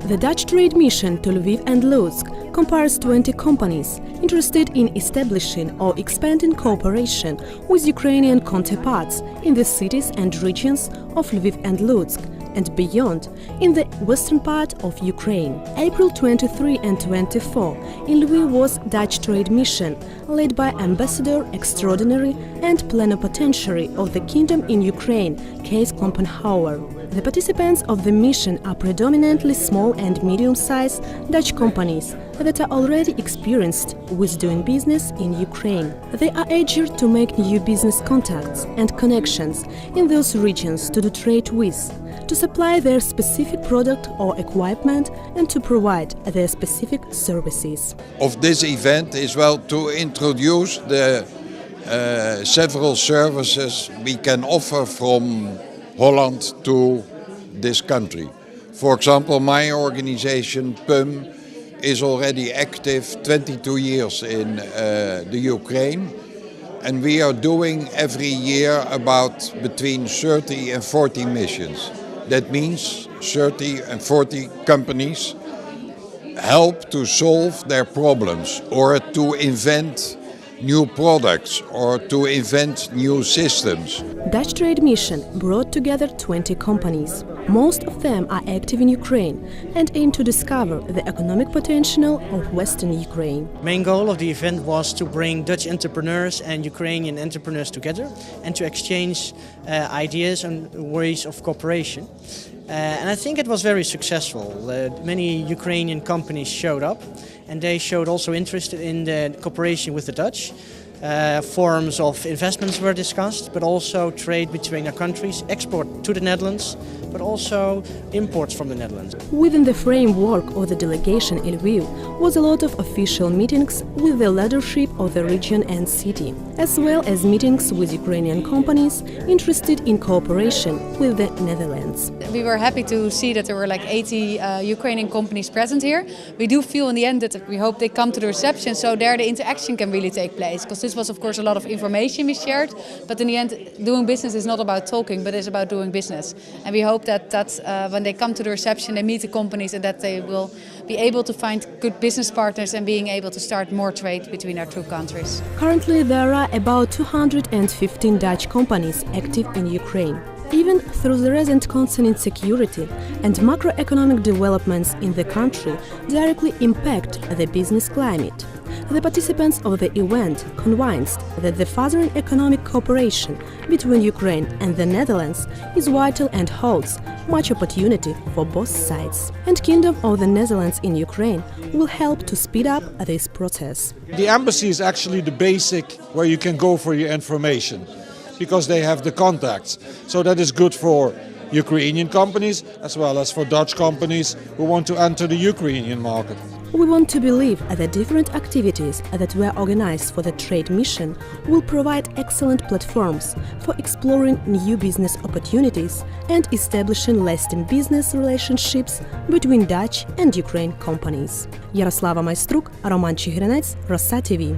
The Dutch trade mission to Lviv and Lutsk comprises 20 companies interested in establishing or expanding cooperation with Ukrainian counterparts in the cities and regions of Lviv and Lutsk and beyond in the western part of Ukraine. April 23 and 24 in Lviv was Dutch trade mission led by Ambassador Extraordinary and Plenipotentiary of the Kingdom in Ukraine, Case Klompenhauer. The participants of the mission are predominantly small and medium-sized Dutch companies that are already experienced with doing business in Ukraine. They are eager to make new business contacts and connections in those regions to do trade with, to supply their specific product or equipment and to provide their specific services. Of this event is to introduce the several services we can offer from Holland to this country. For example, my organization PUM is already active 22 years in the Ukraine, and we are doing every year about between 30 and 40 missions. That means 30 and 40 companies help to solve their problems or to invent new products or to invent new systems. Dutch Trade Mission brought together 20 companies. Most of them are active in Ukraine and aim to discover the economic potential of Western Ukraine. The main goal of the event was to bring Dutch entrepreneurs and Ukrainian entrepreneurs together and to exchange ideas and ways of cooperation. And I think it was very successful. Many Ukrainian companies showed up and they showed also interest in the cooperation with the Dutch. Forms of investments were discussed, but also trade between our countries, export to the Netherlands, but also imports from the Netherlands. Within the framework of the delegation in Lviv was a lot of official meetings with the leadership of the region and city, as well as meetings with Ukrainian companies interested in cooperation with the Netherlands. We were happy to see that there were like 80 Ukrainian companies present here. We do feel in the end that we hope they come to the reception, so there the interaction can really take place, because this was of course a lot of information we shared, but in the end doing business is not about talking, but it's about doing business. And we hope that when they come to the reception they meet the companies and that they will be able to find good business partners and being able to start more trade between our two countries. Currently there are about 215 Dutch companies active in Ukraine. Even through the recent concern in security and macroeconomic developments in the country directly impact the business climate. The participants of the event convinced that the furthering economic cooperation between Ukraine and the Netherlands is vital and holds much opportunity for both sides. And Kingdom of the Netherlands in Ukraine will help to speed up this process. The embassy is actually the basic where you can go for your information, because they have the contacts. So that is good for Ukrainian companies as well as for Dutch companies who want to enter the Ukrainian market. We want to believe that different activities that were organized for the trade mission will provide excellent platforms for exploring new business opportunities and establishing lasting business relationships between Dutch and Ukraine companies. Ярослава Майструк, Роман Чигиринець, Роса ТВ.